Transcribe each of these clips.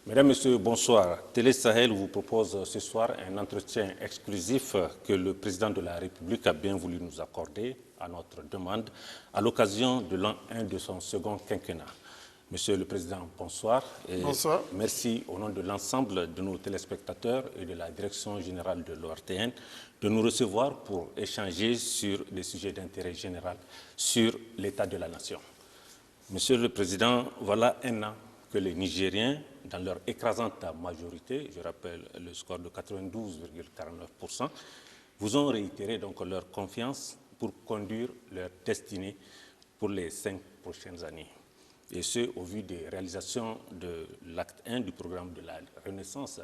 Mesdames, Messieurs, bonsoir. Télé Sahel vous propose ce soir un entretien exclusif que le président de la République a bien voulu nous accorder à notre demande à l'occasion de l'an 1 de son second quinquennat. Monsieur le Président, bonsoir. Et bonsoir. Merci au nom de l'ensemble de nos téléspectateurs et de la Direction générale de l'ORTN de nous recevoir pour échanger sur des sujets d'intérêt général sur l'état de la nation. Monsieur le Président, voilà un an que les Nigériens, dans leur écrasante majorité, je rappelle le score de 92,49%, vous ont réitéré donc leur confiance pour conduire leur destinée pour les 5 prochaines années. Et ce, au vu des réalisations de l'acte 1 du programme de la Renaissance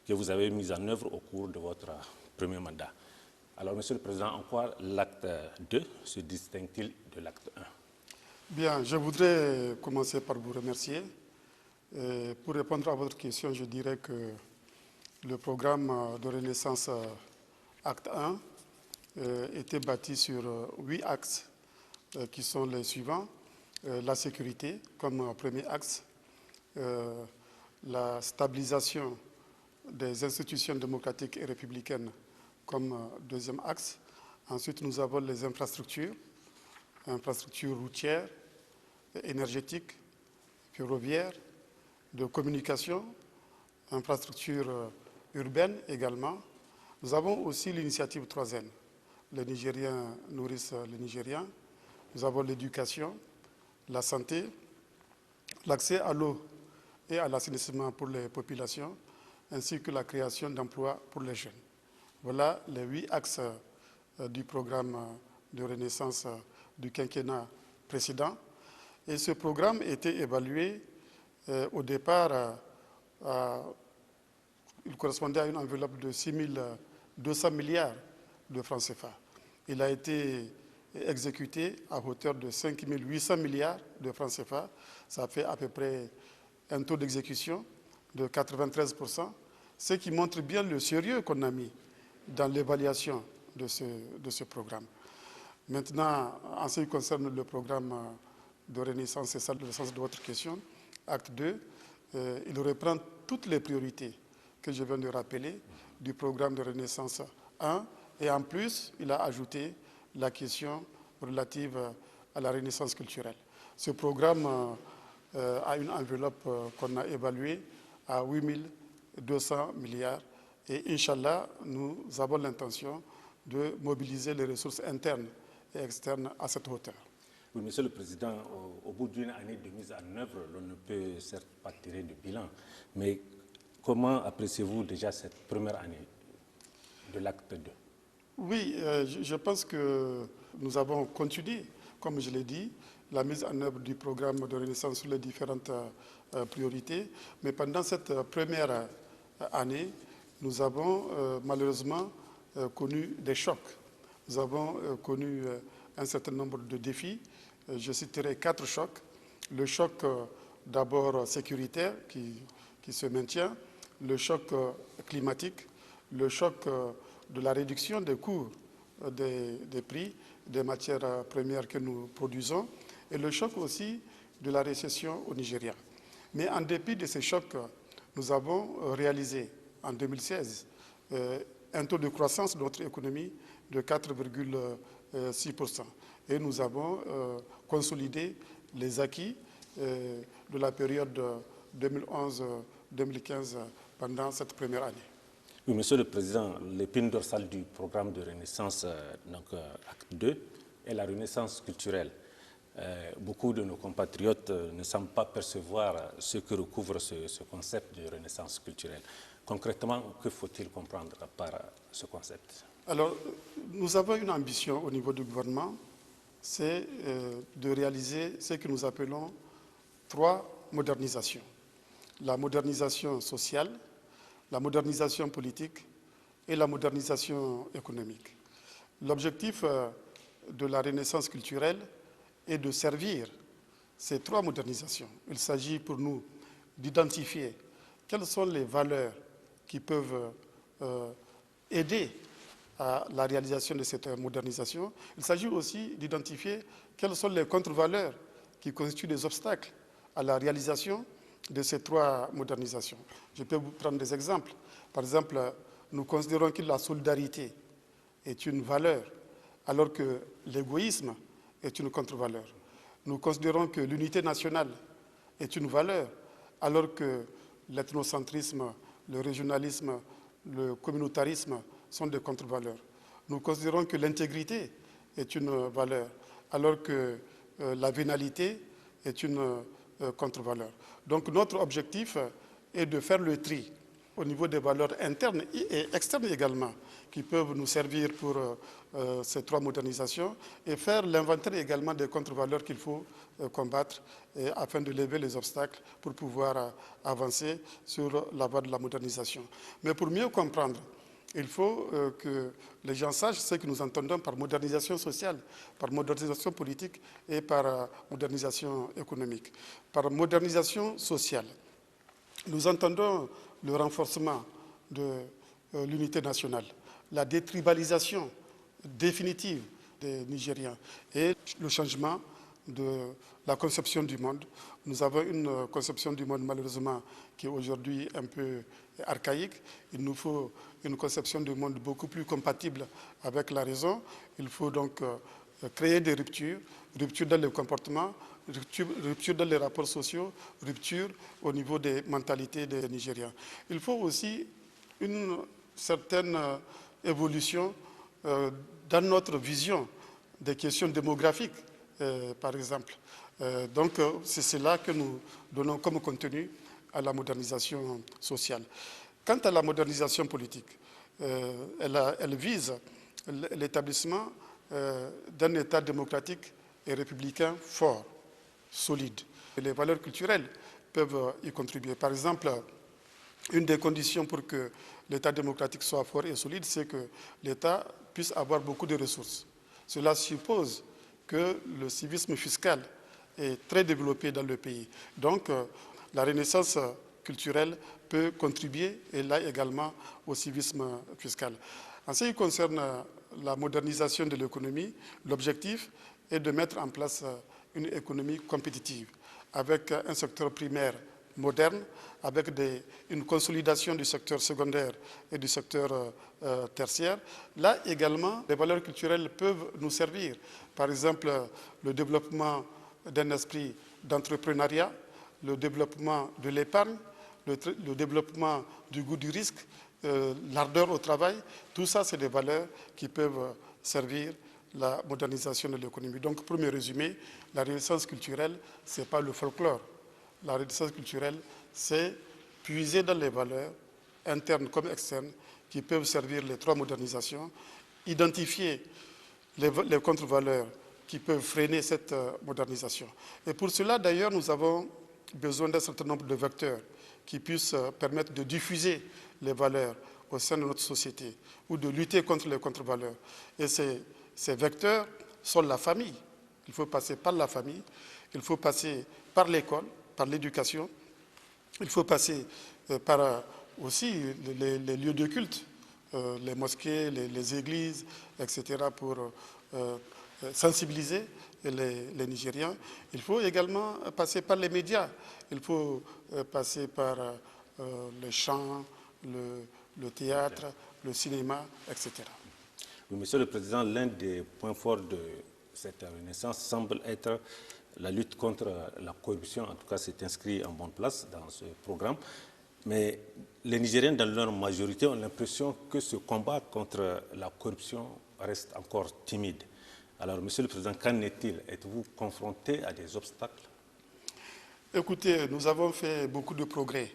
que vous avez mis en œuvre au cours de votre premier mandat. Alors, Monsieur le Président, en quoi l'acte 2 se distingue-t-il de l'acte 1? Bien, je voudrais commencer par vous remercier. Pour répondre à votre question, je dirais que le programme de Renaissance Acte 1 était bâti sur 8 axes qui sont les suivants. La sécurité comme premier axe, la stabilisation des institutions démocratiques et républicaines comme deuxième axe. Ensuite, nous avons les infrastructures routières, énergétiques, ferroviaires, de communication, infrastructures urbaines également. Nous avons aussi l'initiative 3N. Les Nigériens nourrissent les Nigériens. Nous avons l'éducation, la santé, l'accès à l'eau et à l'assainissement pour les populations, ainsi que la création d'emplois pour les jeunes. Voilà les 8 axes du programme de Renaissance du quinquennat précédent. Et ce programme était évalué au départ, il correspondait à une enveloppe de 6 200 milliards de francs CFA. Il a été exécuté à hauteur de 5 800 milliards de francs CFA. Ça fait à peu près un taux d'exécution de 93%, ce qui montre bien le sérieux qu'on a mis dans l'évaluation de ce programme. Maintenant, en ce qui concerne le programme de Renaissance, c'est ça le sens de votre question, acte 2, il reprend toutes les priorités que je viens de rappeler du programme de Renaissance 1, et en plus, il a ajouté la question relative à la renaissance culturelle. Ce programme a une enveloppe qu'on a évaluée à 8 200 milliards et Inch'Allah, nous avons l'intention de mobiliser les ressources internes et externes à cette hauteur. Oui, Monsieur le Président, au bout d'une année de mise en œuvre, l'on ne peut certes pas tirer de bilan, mais comment appréciez-vous déjà cette première année de l'acte 2? Oui, je pense que nous avons continué, comme je l'ai dit, la mise en œuvre du programme de Renaissance sur les différentes priorités. Mais pendant cette première année, nous avons malheureusement connu des chocs. Nous avons connu un certain nombre de défis. Je citerai 4 chocs. Le choc d'abord sécuritaire qui se maintient, le choc climatique, le choc de la réduction des coûts des prix des matières premières que nous produisons et le choc aussi de la récession au Nigeria. Mais en dépit de ces chocs, nous avons réalisé en 2016 un taux de croissance de notre économie de 4,6%. Et nous avons consolidé les acquis de la période 2011-2015 pendant cette première année. Oui, Monsieur le Président, l'épine dorsale du programme de Renaissance, donc acte 2, est la renaissance culturelle. Beaucoup de nos compatriotes ne semblent pas percevoir ce que recouvre ce concept de renaissance culturelle. Concrètement, que faut-il comprendre par ce concept? Alors, nous avons une ambition au niveau du gouvernement, c'est de réaliser ce que nous appelons 3 modernisations. La modernisation sociale, la modernisation politique et la modernisation économique. L'objectif de la renaissance culturelle est de servir ces 3 modernisations. Il s'agit pour nous d'identifier quelles sont les valeurs qui peuvent aider à la réalisation de cette modernisation. Il s'agit aussi d'identifier quelles sont les contre-valeurs qui constituent des obstacles à la réalisation de ces trois modernisations. Je peux vous prendre des exemples. Par exemple, nous considérons que la solidarité est une valeur, alors que l'égoïsme est une contre-valeur. Nous considérons que l'unité nationale est une valeur, alors que l'ethnocentrisme, le régionalisme, le communautarisme sont des contre-valeurs. Nous considérons que l'intégrité est une valeur, alors que la vénalité est une contre-valeur. Donc notre objectif est de faire le tri au niveau des valeurs internes et externes également, qui peuvent nous servir pour ces trois modernisations, et faire l'inventaire également des contre-valeurs qu'il faut combattre afin de lever les obstacles pour pouvoir avancer sur la voie de la modernisation. Mais pour mieux comprendre, il faut que les gens sachent ce que nous entendons par modernisation sociale, par modernisation politique et par modernisation économique. Par modernisation sociale, nous entendons le renforcement de l'unité nationale, la détribalisation définitive des Nigériens et le changement de la conception du monde. Nous avons une conception du monde malheureusement qui est aujourd'hui un peu archaïque. Il nous faut une conception du monde beaucoup plus compatible avec la raison. Il faut donc créer des ruptures, ruptures dans le comportement, rupture dans les rapports sociaux, rupture au niveau des mentalités des Nigériens. Il faut aussi une certaine évolution dans notre vision des questions démographiques, par exemple. Donc c'est cela que nous donnons comme contenu à la modernisation sociale. Quant à la modernisation politique, elle vise l'établissement d'un État démocratique et républicain fort, solide. Et les valeurs culturelles peuvent y contribuer. Par exemple, une des conditions pour que l'État démocratique soit fort et solide, c'est que l'État puisse avoir beaucoup de ressources. Cela suppose que le civisme fiscal est très développé dans le pays. Donc, la renaissance culturelle peut contribuer, et là également, au civisme fiscal. En ce qui concerne la modernisation de l'économie, l'objectif est de mettre en place une économie compétitive, avec un secteur primaire moderne, avec une consolidation du secteur secondaire et du secteur tertiaire. Là également, les valeurs culturelles peuvent nous servir. Par exemple, le développement d'un esprit d'entrepreneuriat, le développement de l'épargne, le développement du goût du risque, l'ardeur au travail. Tout ça, c'est des valeurs qui peuvent servir la modernisation de l'économie. Donc, pour me résumer, la renaissance culturelle, ce n'est pas le folklore. La renaissance culturelle, c'est puiser dans les valeurs internes comme externes qui peuvent servir les trois modernisations, identifier les contre-valeurs qui peuvent freiner cette modernisation. Et pour cela, d'ailleurs, nous avons besoin d'un certain nombre de vecteurs qui puissent permettre de diffuser les valeurs au sein de notre société ou de lutter contre les contre-valeurs. Et ces vecteurs sont la famille. Il faut passer par la famille, il faut passer par l'école, par l'éducation, il faut passer par aussi les lieux de culte, les mosquées, les églises, etc., pour sensibiliser les Nigériens. Il faut également passer par les médias, il faut passer par les chants, le théâtre, le cinéma, etc. Oui, Monsieur le Président, l'un des points forts de cette renaissance semble être la lutte contre la corruption. En tout cas, c'est inscrit en bonne place dans ce programme. Mais les Nigériens, dans leur majorité, ont l'impression que ce combat contre la corruption reste encore timide. Alors, Monsieur le Président, qu'en est-il? Êtes-vous confronté à des obstacles? Écoutez, nous avons fait beaucoup de progrès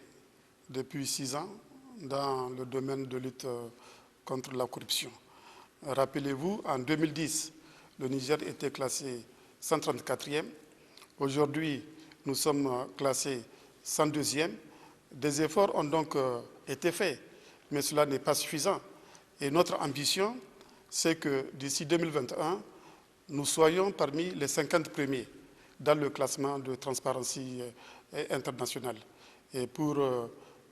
depuis 6 ans dans le domaine de lutte contre la corruption. Rappelez-vous, en 2010, le Niger était classé 134e. Aujourd'hui, nous sommes classés 102e. Des efforts ont donc été faits, mais cela n'est pas suffisant. Et notre ambition, c'est que d'ici 2021, nous soyons parmi les 50 premiers dans le classement de Transparency International. Et pour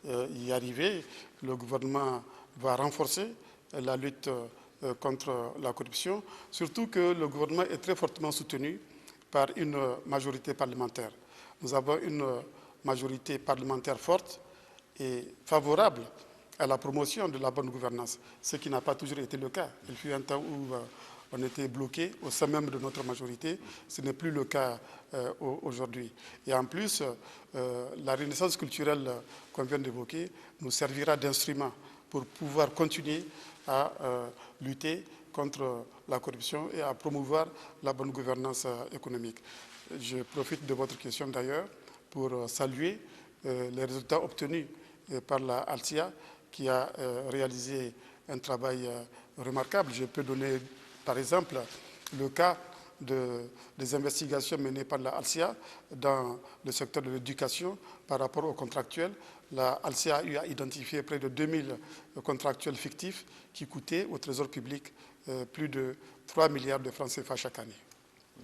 y arriver, le gouvernement va renforcer la lutte contre la corruption, surtout que le gouvernement est très fortement soutenu par une majorité parlementaire. Nous avons une majorité parlementaire forte et favorable à la promotion de la bonne gouvernance, ce qui n'a pas toujours été le cas. Il fut un temps où on était bloqué au sein même de notre majorité. Ce n'est plus le cas aujourd'hui. Et en plus, la renaissance culturelle qu'on vient d'évoquer nous servira d'instrument pour pouvoir continuer à lutter contre la corruption et à promouvoir la bonne gouvernance économique. Je profite de votre question d'ailleurs pour saluer les résultats obtenus par la ALSIA qui a réalisé un travail remarquable. Je peux donner par exemple le cas des investigations menées par la ALSIA dans le secteur de l'éducation par rapport aux contractuels. La ALSIA a eu à identifier près de 2000 contractuels fictifs qui coûtaient au Trésor public plus de 3 milliards de francs CFA chaque année.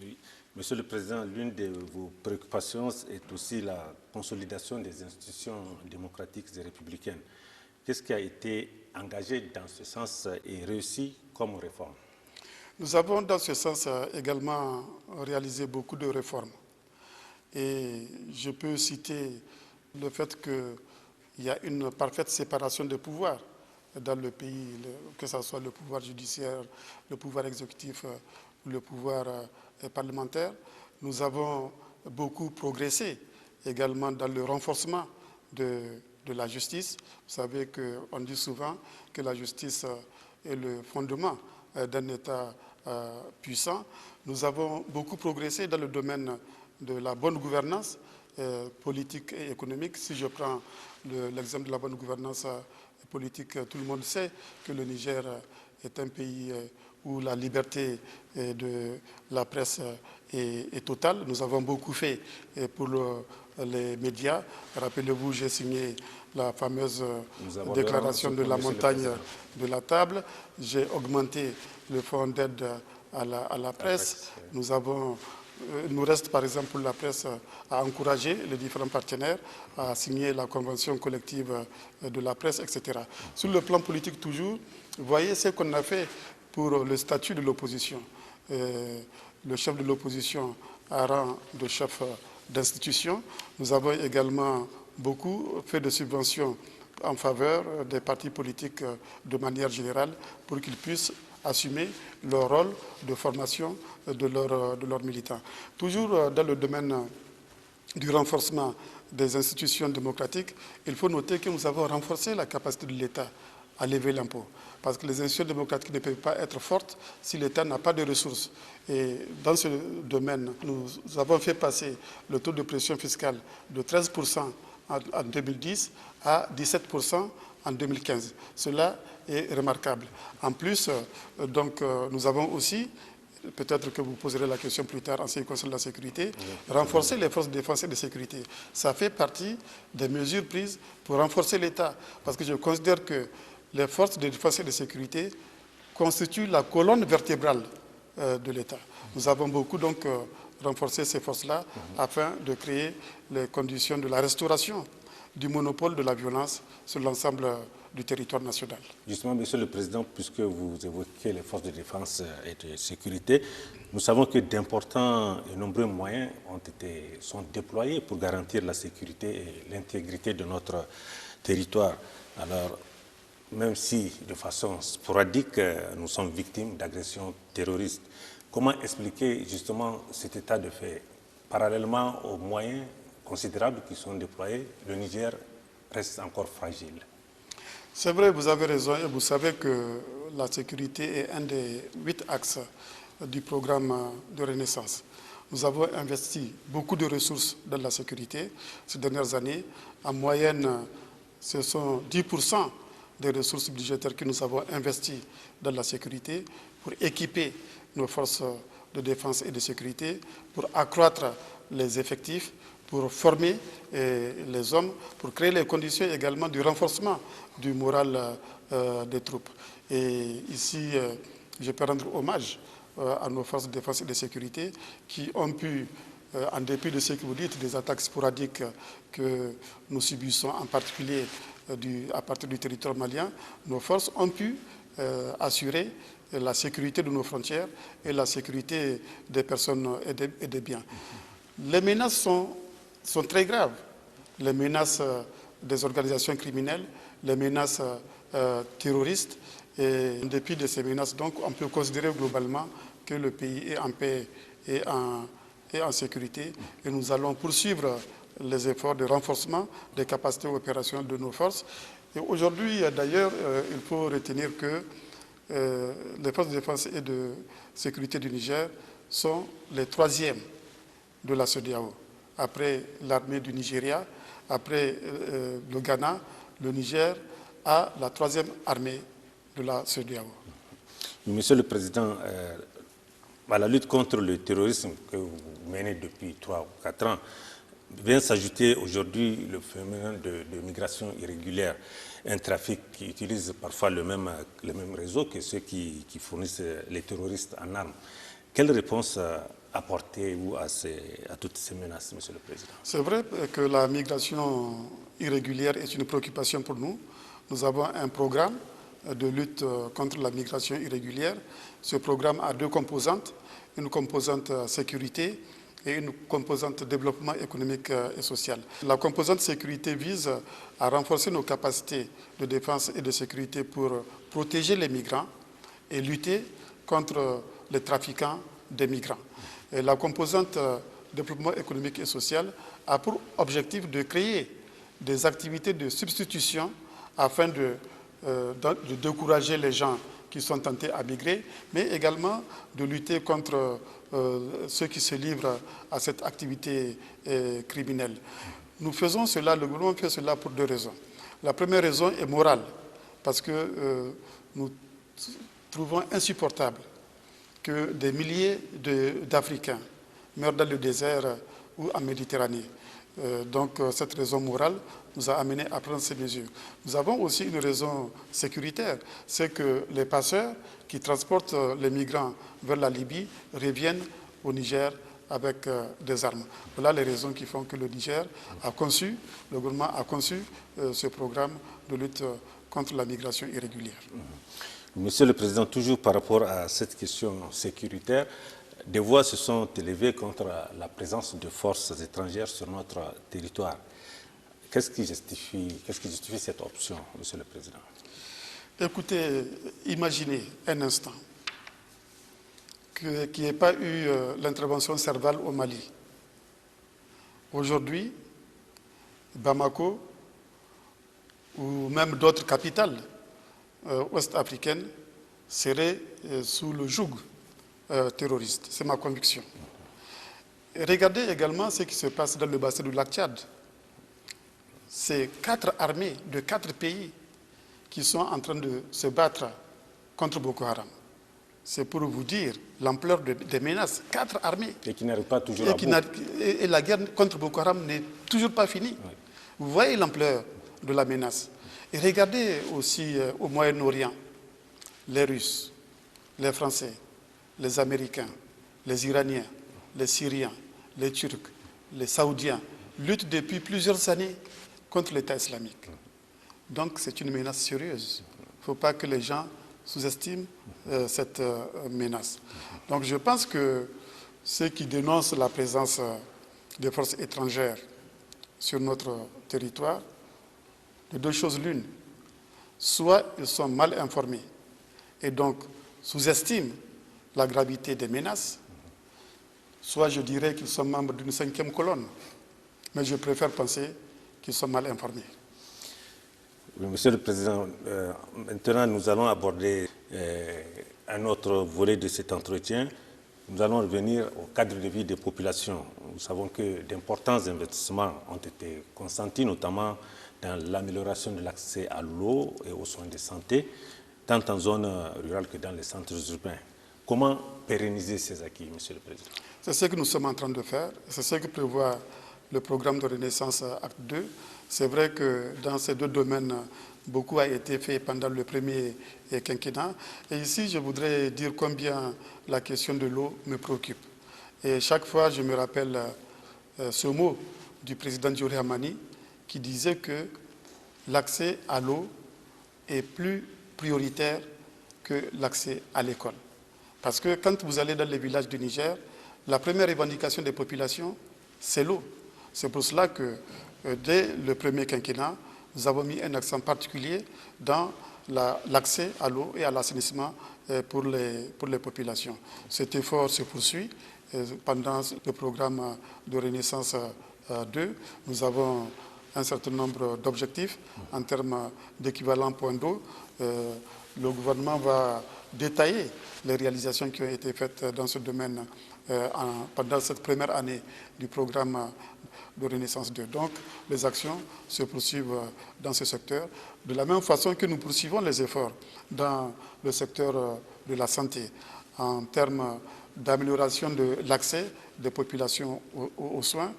Oui. Monsieur le Président, l'une de vos préoccupations est aussi la consolidation des institutions démocratiques et républicaines. Qu'est-ce qui a été engagé dans ce sens et réussi comme réforme? Nous avons dans ce sens également réalisé beaucoup de réformes. Et je peux citer le fait qu'il y a une parfaite séparation des pouvoirs dans le pays, que ce soit le pouvoir judiciaire, le pouvoir exécutif ou le pouvoir parlementaire. Nous avons beaucoup progressé également dans le renforcement de la justice. Vous savez qu'on dit souvent que la justice est le fondement d'un État puissant. Nous avons beaucoup progressé dans le domaine de la bonne gouvernance politique et économique. Si je prends l'exemple de la bonne gouvernance politique, tout le monde sait que le Niger est un pays où la liberté de la presse est totale. Nous avons beaucoup fait pour les médias. Rappelez-vous, j'ai signé la fameuse déclaration de la montagne de la table. J'ai augmenté le fonds d'aide à la presse. Il nous reste par exemple pour la presse à encourager les différents partenaires à signer la convention collective de la presse, etc. Sur le plan politique toujours, vous voyez ce qu'on a fait pour le statut de l'opposition. Le chef de l'opposition a rang de chef d'institution. Nous avons également beaucoup fait de subventions en faveur des partis politiques de manière générale pour qu'ils puissent assumer leur rôle de formation de leurs militants. Toujours dans le domaine du renforcement des institutions démocratiques, il faut noter que nous avons renforcé la capacité de l'État à lever l'impôt. Parce que les institutions démocratiques ne peuvent pas être fortes si l'État n'a pas de ressources. Et dans ce domaine, nous avons fait passer le taux de pression fiscale de 13% en 2010 à 17% en 2015. Cela est remarquable. En plus, nous avons aussi, peut-être que vous poserez la question plus tard en ce qui concerne la sécurité, renforcer les forces de défense et de sécurité. Ça fait partie des mesures prises pour renforcer l'État. Parce que je considère que les forces de défense et de sécurité constituent la colonne vertébrale de l'État. Nous avons beaucoup donc renforcé ces forces-là afin de créer les conditions de la restauration du monopole de la violence sur l'ensemble du territoire national. Justement, Monsieur le Président, puisque vous évoquez les forces de défense et de sécurité, nous savons que d'importants et nombreux moyens sont déployés pour garantir la sécurité et l'intégrité de notre territoire. Alors, même si de façon sporadique, nous sommes victimes d'agressions terroristes, comment expliquer justement cet état de fait? Parallèlement aux moyens considérables qui sont déployés, le Niger reste encore fragile. C'est vrai, vous avez raison, et vous savez que la sécurité est un des 8 axes du programme de Renaissance. Nous avons investi beaucoup de ressources dans la sécurité ces dernières années. En moyenne, ce sont 10% des ressources budgétaires que nous avons investies dans la sécurité pour équiper nos forces de défense et de sécurité, pour accroître les effectifs, pour former les hommes, pour créer les conditions également du renforcement du moral des troupes. Et ici, je peux rendre hommage à nos forces de défense et de sécurité qui ont pu, en dépit de ce que vous dites, des attaques sporadiques que nous subissons, en particulier à partir du territoire malien, nos forces ont pu assurer la sécurité de nos frontières et la sécurité des personnes et des biens. Les menaces sont très graves. les menaces des organisations criminelles, les menaces terroristes. Et en dépit de ces menaces, donc, on peut considérer globalement que le pays est en paix et en sécurité. Et nous allons poursuivre les efforts de renforcement des capacités opérationnelles de nos forces. Et aujourd'hui, d'ailleurs, il faut retenir que les forces de défense et de sécurité du Niger sont les troisièmes de la CEDEAO. Après l'armée du Nigeria, après le Ghana, le Niger a la troisième armée de la CEDEAO. Monsieur le Président, à la lutte contre le terrorisme que vous menez depuis 3 ou 4 ans, vient s'ajouter aujourd'hui le phénomène de migration irrégulière, un trafic qui utilise parfois le même réseau que ceux qui fournissent les terroristes en armes. Quelle réponse apportez-vous à toutes ces menaces, Monsieur le Président? C'est vrai que la migration irrégulière est une préoccupation pour nous. Nous avons un programme de lutte contre la migration irrégulière. Ce programme a 2 composantes, une composante sécurité et une composante développement économique et social. La composante sécurité vise à renforcer nos capacités de défense et de sécurité pour protéger les migrants et lutter contre les trafiquants des migrants. Et la composante développement économique et social a pour objectif de créer des activités de substitution afin de décourager les gens qui sont tentés à migrer, mais également de lutter contre ceux qui se livrent à cette activité criminelle. Nous faisons cela, le gouvernement fait cela pour 2 raisons. La première raison est morale, parce que nous trouvons insupportable que des milliers d'Africains meurent dans le désert ou en Méditerranée. Donc cette raison morale nous a amené à prendre ces mesures. Nous avons aussi une raison sécuritaire, c'est que les passeurs qui transportent les migrants vers la Libye reviennent au Niger avec des armes. Voilà les raisons qui font que le Niger a conçu, le gouvernement a conçu ce programme de lutte contre la migration irrégulière. Monsieur le Président, toujours par rapport à cette question sécuritaire, des voix se sont élevées contre la présence de forces étrangères sur notre territoire. Qu'est-ce qui justifie cette option, Monsieur le Président? Écoutez, imaginez un instant qu'il n'y ait pas eu l'intervention Serval au Mali. Aujourd'hui, Bamako ou même d'autres capitales ouest-africaines seraient sous le joug terroriste. C'est ma conviction. Et regardez également ce qui se passe dans le bassin du lac Tchad. C'est 4 armées de 4 pays qui sont en train de se battre contre Boko Haram. C'est pour vous dire l'ampleur des menaces. 4 armées. Et qui n'arrivent pas toujours à bout. Et la guerre contre Boko Haram n'est toujours pas finie. Oui. Vous voyez l'ampleur de la menace. Et regardez aussi au Moyen-Orient, les Russes, les Français, les Américains, les Iraniens, les Syriens, les Turcs, les Saoudiens luttent depuis plusieurs années contre l'État islamique. Donc c'est une menace sérieuse. Il ne faut pas que les gens sous-estiment cette menace. Donc je pense que ceux qui dénoncent la présence des forces étrangères sur notre territoire, de 2 choses l'une. Soit ils sont mal informés et donc sous-estiment la gravité des menaces, soit je dirais qu'ils sont membres d'une 5e colonne. Mais je préfère penser qu'ils sont mal informés. Oui, Monsieur le Président, maintenant nous allons aborder un autre volet de cet entretien. Nous allons revenir au cadre de vie des populations. Nous savons que d'importants investissements ont été consentis, notamment dans l'amélioration de l'accès à l'eau et aux soins de santé, tant en zone rurale que dans les centres urbains. Comment pérenniser ces acquis, Monsieur le Président? C'est ce que nous sommes en train de faire. C'est ce que prévoit le programme de Renaissance Acte 2. C'est vrai que dans ces 2 domaines, beaucoup a été fait pendant le premier quinquennat. Et ici, je voudrais dire combien la question de l'eau me préoccupe. Et chaque fois, je me rappelle ce mot du président Djori Hamani qui disait que l'accès à l'eau est plus prioritaire que l'accès à l'école. Parce que quand vous allez dans les villages du Niger, la première revendication des populations, c'est l'eau. C'est pour cela que dès le premier quinquennat, nous avons mis un accent particulier dans l'accès à l'eau et à l'assainissement pour les populations. Cet effort se poursuit pendant le programme de Renaissance 2. Nous avons un certain nombre d'objectifs en termes d'équivalent points d'eau. Le gouvernement va détailler les réalisations qui ont été faites dans ce domaine pendant cette première année du programme de Renaissance 2. Donc, les actions se poursuivent dans ce secteur, de la même façon que nous poursuivons les efforts dans le secteur de la santé, en termes d'amélioration de l'accès des populations aux soins,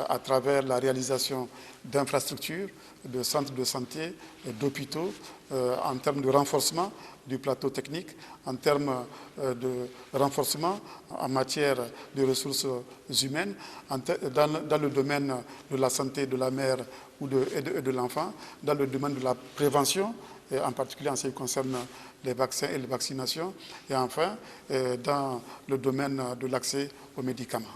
à travers la réalisation d'infrastructures, de centres de santé, d'hôpitaux, en termes de renforcement du plateau technique, en termes de renforcement en matière de ressources humaines, dans le domaine de la santé de la mère et de l'enfant, dans le domaine de la prévention, et en particulier en ce qui concerne les vaccins et les vaccinations, et enfin dans le domaine de l'accès aux médicaments.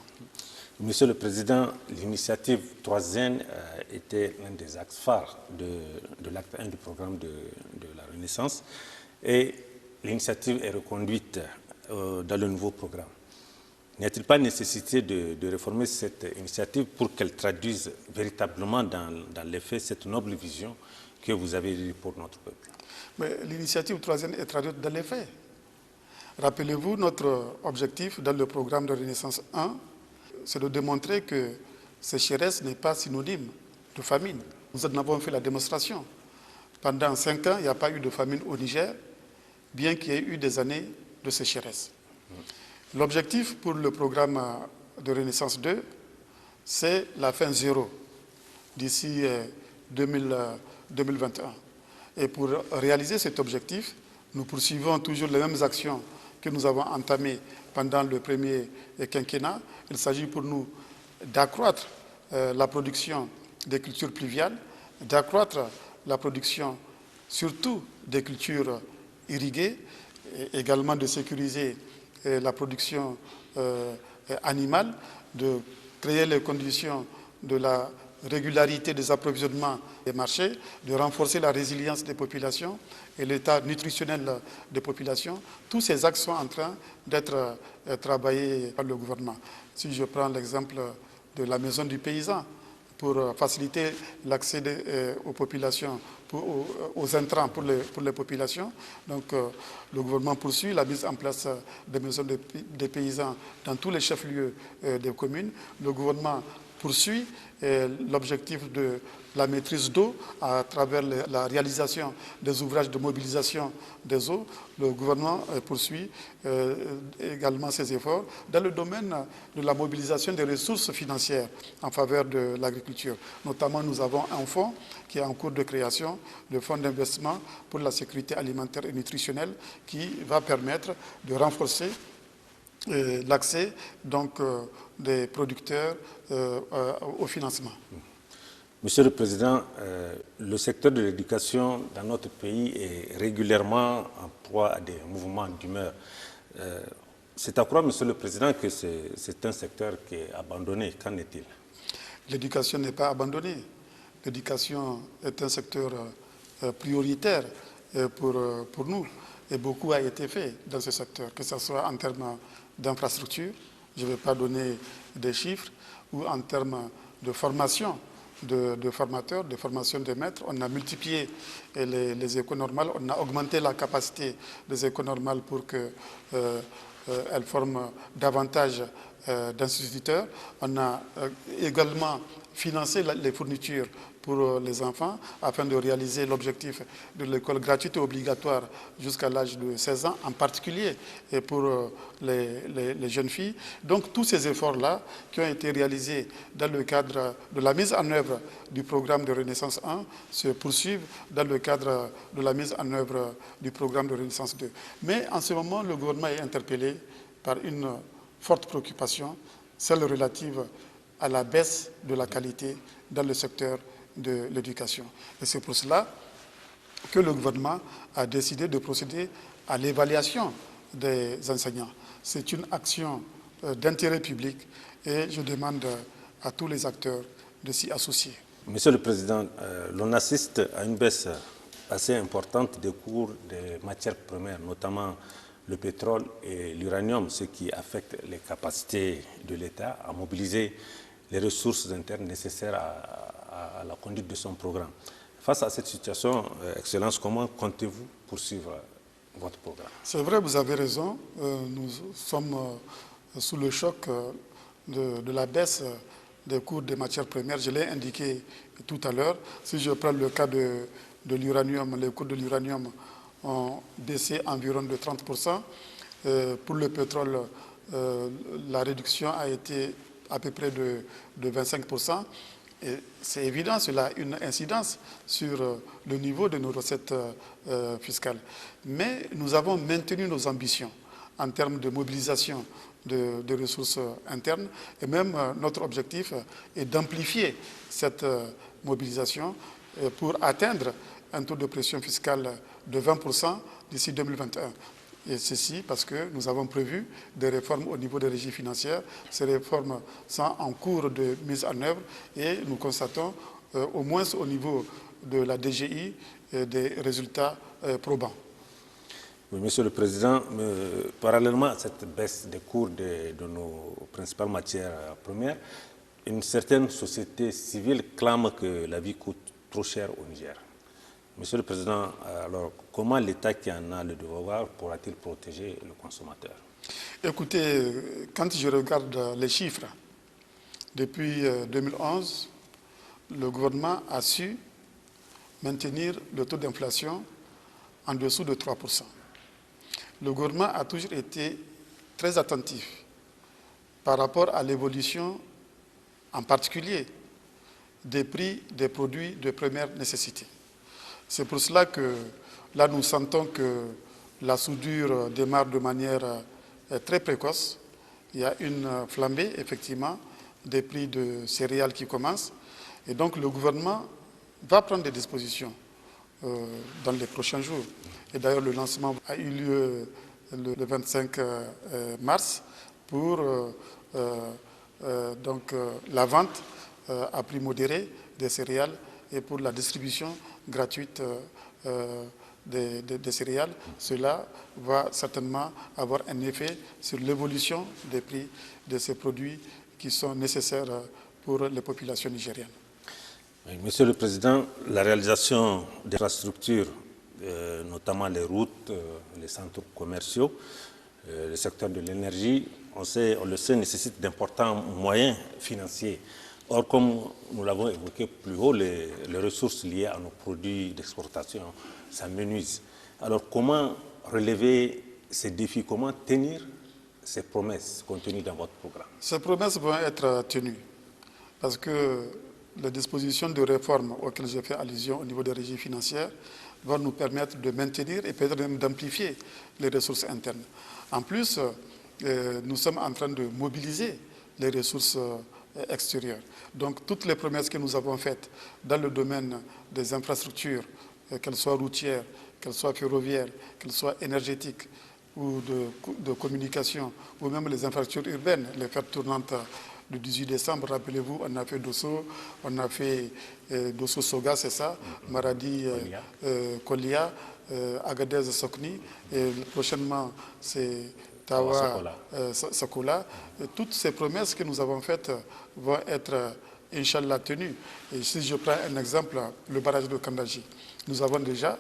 Monsieur le Président, l'initiative 3N était l'un des axes phares de l'acte 1 du programme de la Renaissance et l'initiative est reconduite dans le nouveau programme. N'y a-t-il pas nécessité de réformer cette initiative pour qu'elle traduise véritablement dans les faits cette noble vision que vous avez eue pour notre peuple? Mais l'initiative 3N est traduite dans les faits. Rappelez-vous, notre objectif dans le programme de Renaissance 1, c'est de démontrer que sécheresse n'est pas synonyme de famine. Nous en avons fait la démonstration. Pendant 5 ans, il n'y a pas eu de famine au Niger, bien qu'il y ait eu des années de sécheresse. L'objectif pour le programme de Renaissance 2, c'est la fin zéro d'ici 2021. Et pour réaliser cet objectif, nous poursuivons toujours les mêmes actions que nous avons entamées pendant le premier quinquennat. Il s'agit pour nous d'accroître la production des cultures pluviales, d'accroître la production surtout des cultures irriguées, et également de sécuriser la production animale, de créer les conditions de la régularité des approvisionnements des marchés, de renforcer la résilience des populations et l'état nutritionnel des populations. Tous ces axes sont en train d'être travaillés par le gouvernement. Si je prends l'exemple de la maison du paysan, pour faciliter l'accès aux populations, aux intrants pour les populations. Donc le gouvernement poursuit la mise en place des maisons des paysans dans tous les chefs-lieux des communes. Le gouvernement poursuit l'objectif de la maîtrise d'eau à travers la réalisation des ouvrages de mobilisation des eaux. Le gouvernement poursuit également ses efforts dans le domaine de la mobilisation des ressources financières en faveur de l'agriculture. Notamment, nous avons un fonds qui est en cours de création, le fonds d'investissement pour la sécurité alimentaire et nutritionnelle, qui va permettre de renforcer l'accès des producteurs au financement. Monsieur le Président, le secteur de l'éducation dans notre pays est régulièrement en proie à des mouvements d'humeur. C'est à croire, Monsieur le Président, que c'est un secteur qui est abandonné. Qu'en est-il? L'éducation n'est pas abandonnée. L'éducation est un secteur prioritaire pour nous. Et beaucoup a été fait dans ce secteur, que ce soit en termes d'infrastructures, je ne vais pas donner des chiffres, ou en termes de formation de formateurs, de formation des maîtres. On a multiplié les écoles normales, on a augmenté la capacité des écoles normales pour qu'elles forment davantage d'instituteurs. On a également financé les fournitures pour les enfants afin de réaliser l'objectif de l'école gratuite et obligatoire jusqu'à l'âge de 16 ans, en particulier et pour les jeunes filles. Donc tous ces efforts-là qui ont été réalisés dans le cadre de la mise en œuvre du programme de Renaissance 1 se poursuivent dans le cadre de la mise en œuvre du programme de Renaissance 2. Mais en ce moment, le gouvernement est interpellé par une forte préoccupation, celle relative à la baisse de la qualité dans le secteur de l'éducation. Et c'est pour cela que le gouvernement a décidé de procéder à l'évaluation des enseignants. C'est une action d'intérêt public et je demande à tous les acteurs de s'y associer. Monsieur le Président, l'on assiste à une baisse assez importante des cours des matières premières, notamment le pétrole et l'uranium, ce qui affecte les capacités de l'État à mobiliser les ressources internes nécessaires à la conduite de son programme. Face à cette situation, Excellence, comment comptez-vous poursuivre votre programme? C'est vrai, vous avez raison. Nous sommes sous le choc de la baisse des cours des matières premières. Je l'ai indiqué tout à l'heure. Si je prends le cas de l'uranium, les cours de l'uranium ont baissé environ de 30%. Pour le pétrole, la réduction a été à peu près de 25%. Et c'est évident, cela a une incidence sur le niveau de nos recettes fiscales. Mais nous avons maintenu nos ambitions en termes de mobilisation de ressources internes. Et même notre objectif est d'amplifier cette mobilisation pour atteindre un taux de pression fiscale de 20% d'ici 2021. Et ceci parce que nous avons prévu des réformes au niveau des régies financières. Ces réformes sont en cours de mise en œuvre et nous constatons, au moins au niveau de la DGI, des résultats probants. Oui, Monsieur le Président, parallèlement à cette baisse des cours de nos principales matières premières, une certaine société civile clame que la vie coûte trop cher au Niger. Monsieur le Président, alors comment l'État qui en a le devoir pourra-t-il protéger le consommateur? Écoutez, quand je regarde les chiffres, depuis 2011, le gouvernement a su maintenir le taux d'inflation en dessous de 3%. Le gouvernement a toujours été très attentif par rapport à l'évolution, en particulier, des prix des produits de première nécessité. C'est pour cela que là, nous sentons que la soudure démarre de manière très précoce. Il y a une flambée, effectivement, des prix de céréales qui commencent. Et donc, le gouvernement va prendre des dispositions dans les prochains jours. Et d'ailleurs, le lancement a eu lieu le 25 mars pour la vente à prix modéré des céréales et pour la distribution gratuite des céréales. Cela va certainement avoir un effet sur l'évolution des prix de ces produits qui sont nécessaires pour les populations nigériennes. Monsieur le Président, la réalisation d'infrastructures, notamment les routes, les centres commerciaux, le secteur de l'énergie, on le sait, nécessite d'importants moyens financiers. Or, comme nous l'avons évoqué plus haut, les ressources liées à nos produits d'exportation s'amenuisent. Alors, comment relever ces défis? Comment tenir ces promesses contenues dans votre programme? Ces promesses vont être tenues parce que les dispositions de réforme auxquelles j'ai fait allusion au niveau des régies financières vont nous permettre de maintenir et peut-être même d'amplifier les ressources internes. En plus, nous sommes en train de mobiliser les ressources extérieures. Donc toutes les promesses que nous avons faites dans le domaine des infrastructures, qu'elles soient routières, qu'elles soient ferroviaires, qu'elles soient énergétiques ou de communication, ou même les infrastructures urbaines, les fêtes tournantes du 18 décembre, rappelez-vous, on a fait Dosso, on a fait Dosso-Soga, c'est ça, Maradi, Kolia, Agadez, Sokni, et prochainement c'est Tawa, Sokola. Toutes ces promesses que nous avons faites vont être, Inch'Allah, tenues. Et si je prends un exemple, le barrage de Kandaji, nous avons déjà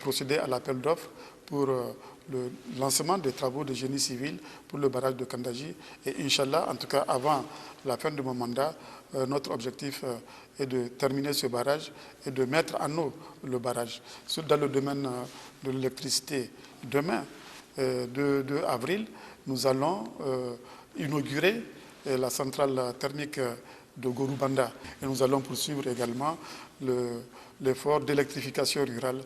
procédé à l'appel d'offres pour le lancement des travaux de génie civil pour le barrage de Kandaji. Et Inch'Allah, en tout cas avant la fin de mon mandat, notre objectif est de terminer ce barrage et de mettre en eau le barrage. Dans le domaine de l'électricité, demain, 2 avril, nous allons inaugurer la centrale thermique de Gorubanda. Et nous allons poursuivre également l'effort d'électrification rurale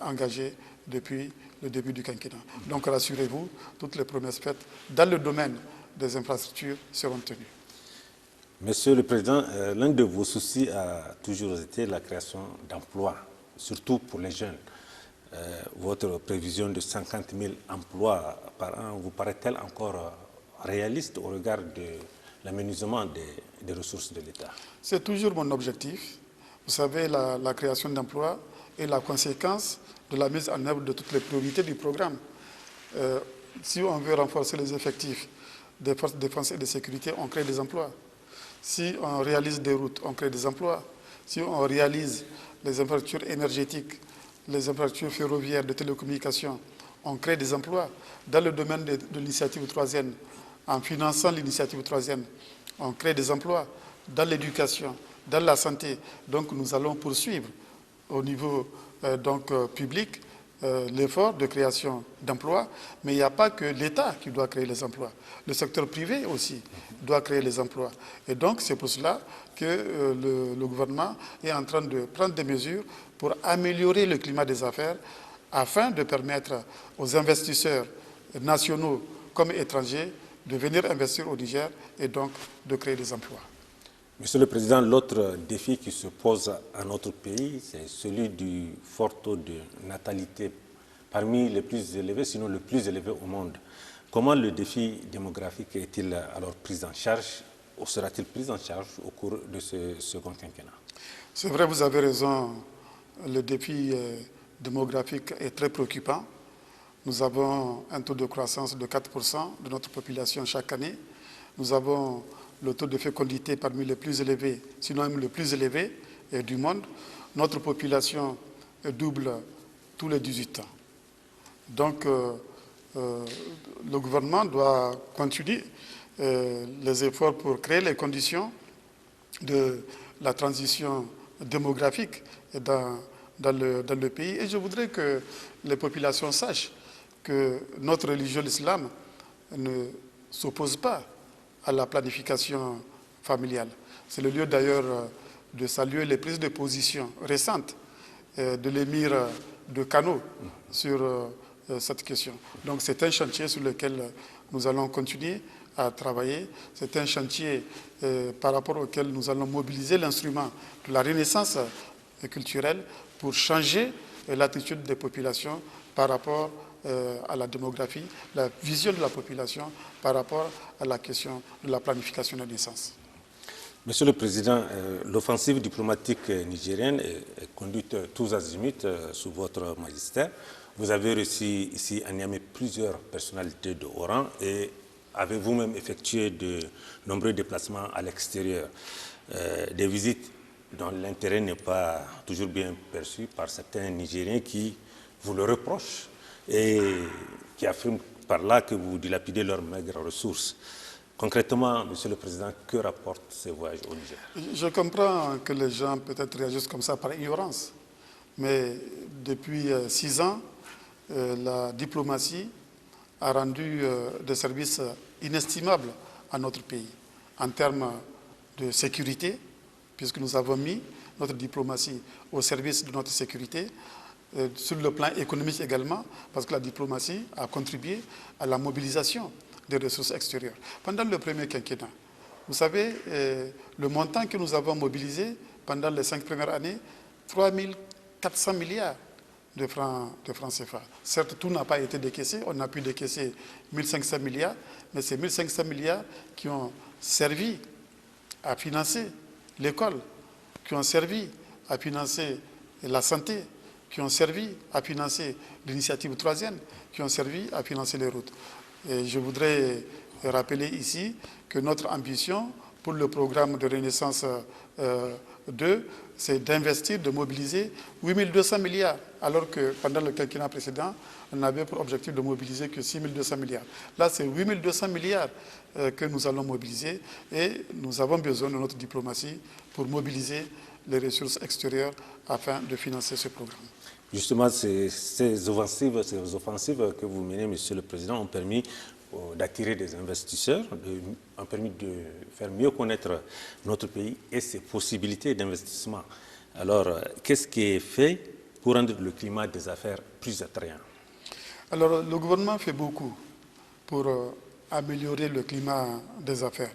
engagé depuis le début du quinquennat. Donc rassurez-vous, toutes les promesses faites dans le domaine des infrastructures seront tenues. Monsieur le Président, l'un de vos soucis a toujours été la création d'emplois, surtout pour les jeunes. Votre prévision de 50 000 emplois par an vous paraît-elle encore réaliste au regard de l'aménagement des ressources de l'État? C'est toujours mon objectif. Vous savez, la création d'emplois est la conséquence de la mise en œuvre de toutes les priorités du programme. Si on veut renforcer les effectifs des forces de défense et de sécurité, on crée des emplois. Si on réalise des routes, on crée des emplois. Si on réalise les infrastructures énergétiques, les infrastructures ferroviaires, de télécommunications, on crée des emplois. Dans le domaine de l'initiative troisième, en finançant l'initiative troisième, on crée des emplois. Dans l'éducation, dans la santé, donc nous allons poursuivre au niveau public l'effort de création d'emplois, mais il n'y a pas que l'État qui doit créer les emplois. Le secteur privé aussi doit créer les emplois. Et donc c'est pour cela que le gouvernement est en train de prendre des mesures pour améliorer le climat des affaires afin de permettre aux investisseurs nationaux comme étrangers de venir investir au Niger et donc de créer des emplois. Monsieur le Président, l'autre défi qui se pose à notre pays, c'est celui du fort taux de natalité parmi les plus élevés, sinon le plus élevé au monde. Comment le défi démographique est-il alors pris en charge, ou sera-t-il pris en charge au cours de ce second quinquennat? C'est vrai, vous avez raison, le défi démographique est très préoccupant. Nous avons un taux de croissance de 4% de notre population chaque année. Nous avons le taux de fécondité parmi les plus élevés, sinon même le plus élevé du monde. Notre population double tous les 18 ans. Donc, le gouvernement doit continuer les efforts pour créer les conditions de la transition démographique dans le pays. Et je voudrais que les populations sachent que notre religion, l'islam, ne s'oppose pas à la planification familiale. C'est le lieu d'ailleurs de saluer les prises de position récentes de l'émir de Kano sur cette question. Donc c'est un chantier sur lequel nous allons continuer à travailler. C'est un chantier par rapport auquel nous allons mobiliser l'instrument de la renaissance culturelle pour changer l'attitude des populations par rapport à la démographie, la vision de la population par rapport à la question de la planification des naissances. Monsieur le Président, l'offensive diplomatique nigérienne est conduite tous azimuts sous votre magistère. Vous avez reçu ici à Niamey plusieurs personnalités de haut rang et avez vous-même effectué de nombreux déplacements à l'extérieur. Des visites dont l'intérêt n'est pas toujours bien perçu par certains Nigériens qui vous le reprochent et qui affirment par là que vous dilapidez leurs maigres ressources. Concrètement, Monsieur le Président, que rapportent ces voyages au Niger? Je comprends que les gens peut-être réagissent comme ça par ignorance, mais depuis 6 ans, la diplomatie a rendu des services inestimables à notre pays en termes de sécurité, puisque nous avons mis notre diplomatie au service de notre sécurité, sur le plan économique également, parce que la diplomatie a contribué à la mobilisation des ressources extérieures. Pendant le premier quinquennat, vous savez, le montant que nous avons mobilisé pendant les 5 premières années, 3 400 milliards de francs CFA. Certes, tout n'a pas été décaissé, on a pu décaisser 1500 milliards, mais c'est 1500 milliards qui ont servi à financer l'école, qui ont servi à financer la santé, qui ont servi à financer l'initiative troisième, qui ont servi à financer les routes. Et je voudrais rappeler ici que notre ambition pour le programme de Renaissance 2, c'est d'investir, de mobiliser 8200 milliards, alors que pendant le quinquennat précédent, on avait pour objectif de mobiliser que 6200 milliards. Là, c'est 8200 milliards que nous allons mobiliser et nous avons besoin de notre diplomatie pour mobiliser les ressources extérieures afin de financer ce programme. Justement, ces offensives que vous menez, Monsieur le Président, ont permis d'attirer des investisseurs, ont permis de faire mieux connaître notre pays et ses possibilités d'investissement. Alors, qu'est-ce qui est fait pour rendre le climat des affaires plus attrayant? Alors, le gouvernement fait beaucoup pour améliorer le climat des affaires.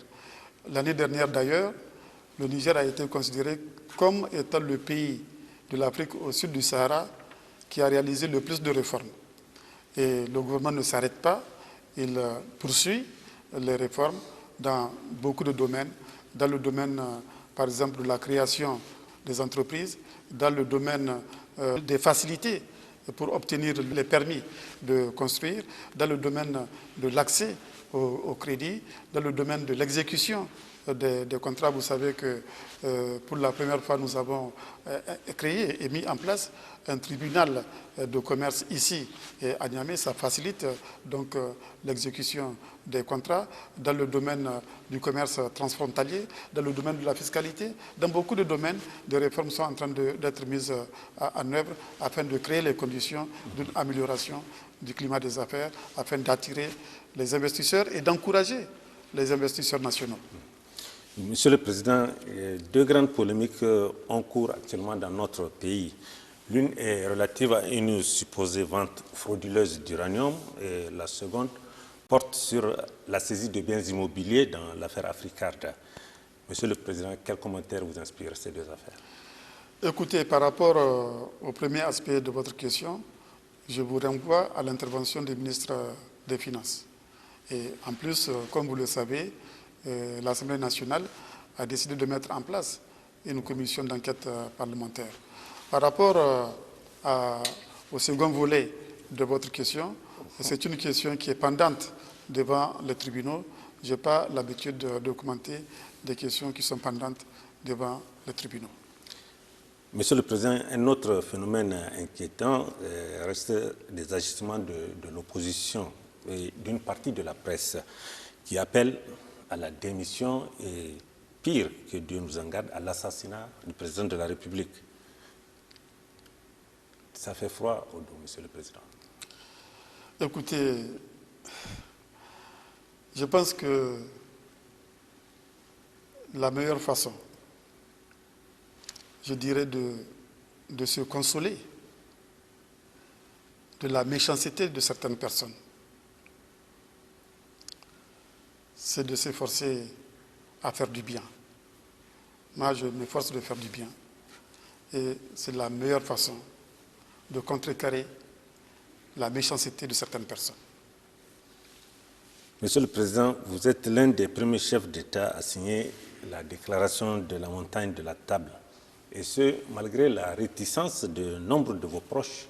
L'année dernière, d'ailleurs, le Niger a été considéré comme étant le pays de l'Afrique au sud du Sahara qui a réalisé le plus de réformes. Et le gouvernement ne s'arrête pas, il poursuit les réformes. dans beaucoup de domaines, dans le domaine, par exemple, de la création des entreprises, dans le domaine des facilités pour obtenir les permis de construire, dans le domaine de l'accès au crédit, dans le domaine de l'exécution des contrats. Vous savez que pour la première fois, nous avons créé et mis en place un tribunal de commerce ici à Niamey. Ça facilite donc l'exécution des contrats dans le domaine du commerce transfrontalier, dans le domaine de la fiscalité. Dans beaucoup de domaines, des réformes sont en train d'être mises en œuvre afin de créer les conditions d'une amélioration du climat des affaires, afin d'attirer les investisseurs et d'encourager les investisseurs nationaux. Monsieur le Président, deux grandes polémiques ont cours actuellement dans notre pays. L'une est relative à une supposée vente frauduleuse d'uranium et la seconde porte sur la saisie de biens immobiliers dans l'affaire Africard. Monsieur le Président, quel commentaire vous inspire ces deux affaires? Écoutez, par rapport au premier aspect de votre question, je vous renvoie à l'intervention du ministre des Finances. Et en plus, comme vous le savez, l'Assemblée nationale a décidé de mettre en place une commission d'enquête parlementaire. Par rapport au second volet de votre question, c'est une question qui est pendante devant les tribunaux. Je n'ai pas l'habitude de commenter des questions qui sont pendantes devant les tribunaux. Monsieur le Président, un autre phénomène inquiétant reste des agissements de l'opposition et d'une partie de la presse qui appelle à la démission et, pire que Dieu nous en garde, à l'assassinat du président de la République. Ça fait froid au dos, Monsieur le Président. Écoutez, je pense que la meilleure façon, je dirais, de se consoler de la méchanceté de certaines personnes, c'est de s'efforcer à faire du bien. Moi, je m'efforce de faire du bien. Et c'est la meilleure façon de contrecarrer la méchanceté de certaines personnes. Monsieur le Président, vous êtes l'un des premiers chefs d'État à signer la déclaration de la montagne de la table. Et ce, malgré la réticence de nombre de vos proches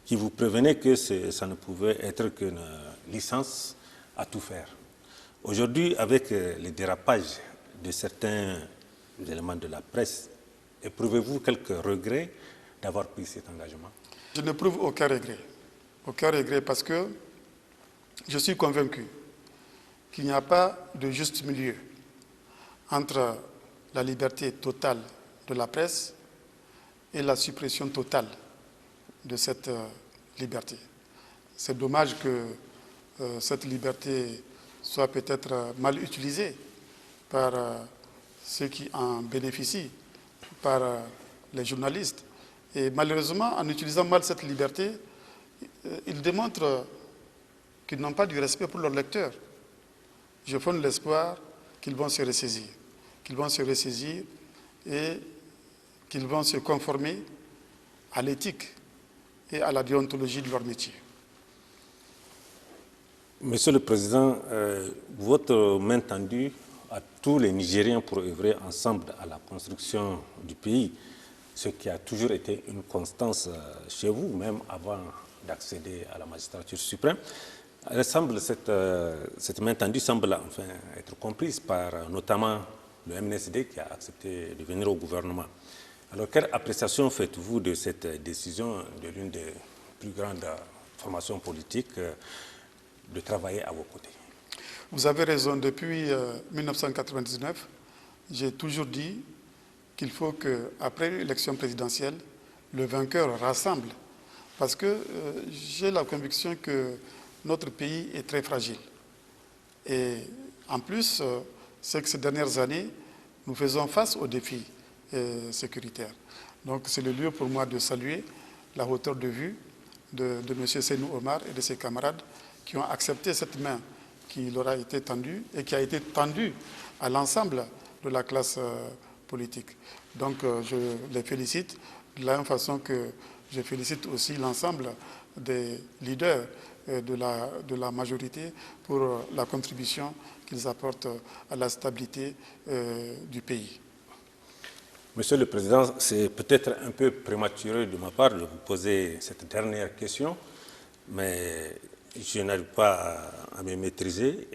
qui vous prévenaient que ça ne pouvait être qu'une licence à tout faire. Aujourd'hui, avec les dérapages de certains éléments de la presse, éprouvez-vous quelques regrets d'avoir pris cet engagement? Je n'éprouve aucun regret parce que je suis convaincu qu'il n'y a pas de juste milieu entre la liberté totale de la presse et la suppression totale de cette liberté. C'est dommage que cette liberté soit peut-être mal utilisée par ceux qui en bénéficient, par les journalistes. Et malheureusement, en utilisant mal cette liberté, ils démontrent qu'ils n'ont pas du respect pour leurs lecteurs. Je fonde l'espoir qu'ils vont se ressaisir, et qu'ils vont se conformer à l'éthique et à la déontologie de leur métier. Monsieur le Président, votre main tendue à tous les Nigériens pour œuvrer ensemble à la construction du pays, ce qui a toujours été une constance chez vous, même avant d'accéder à la magistrature suprême, cette main tendue semble enfin être comprise par notamment le MNSD qui a accepté de venir au gouvernement. Alors, quelle appréciation faites-vous de cette décision de l'une des plus grandes formations politiques de travailler à vos côtés? Vous avez raison. Depuis 1999, j'ai toujours dit qu'il faut qu'après l'élection présidentielle, le vainqueur rassemble. Parce que j'ai la conviction que notre pays est très fragile. Et en plus, c'est que ces dernières années, nous faisons face aux défis sécuritaires. Donc c'est le lieu pour moi de saluer la hauteur de vue de M. Seynou Omar et de ses camarades qui ont accepté cette main qui leur a été tendue et qui a été tendue à l'ensemble de la classe politique. Donc je les félicite de la même façon que je félicite aussi l'ensemble des leaders de la majorité pour la contribution qu'ils apportent à la stabilité du pays. Monsieur le Président, c'est peut-être un peu prématuré de ma part de vous poser cette dernière question, mais je n'arrive pas à me maîtriser.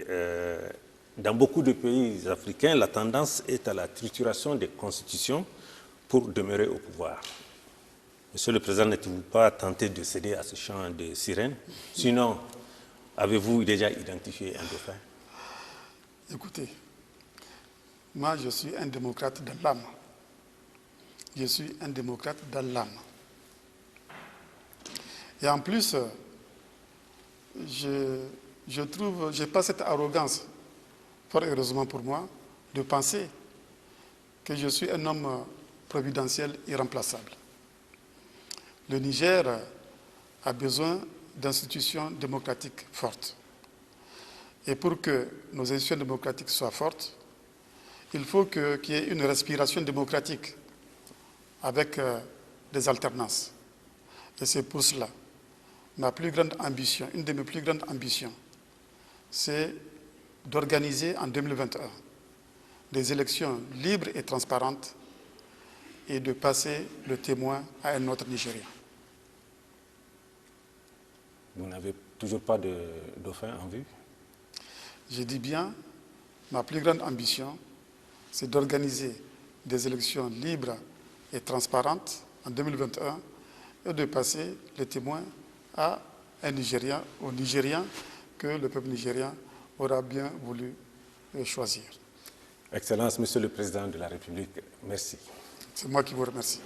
Dans beaucoup de pays africains, la tendance est à la trituration des constitutions pour demeurer au pouvoir. Monsieur le Président, n'êtes-vous pas tenté de céder à ce chant de sirène? Sinon, avez-vous déjà identifié un dauphin? Écoutez, moi je suis un démocrate de l'âme. Je suis un démocrate dans l'âme. Et en plus, je n'ai pas cette arrogance, fort heureusement pour moi, de penser que je suis un homme providentiel irremplaçable. Le Niger a besoin d'institutions démocratiques fortes. Et pour que nos institutions démocratiques soient fortes, il faut qu'il y ait une respiration démocratique avec des alternances. Et c'est pour cela, ma plus grande ambition, une de mes plus grandes ambitions, c'est d'organiser en 2021 des élections libres et transparentes et de passer le témoin à un autre Nigérien. Vous n'avez toujours pas de dauphin en vue? Je dis bien, ma plus grande ambition, c'est d'organiser des élections libres et transparentes en 2021 et de passer le témoin à un Nigérien, au Nigérien que le peuple nigérien aura bien voulu choisir. Excellence, Monsieur le Président de la République, merci. C'est moi qui vous remercie.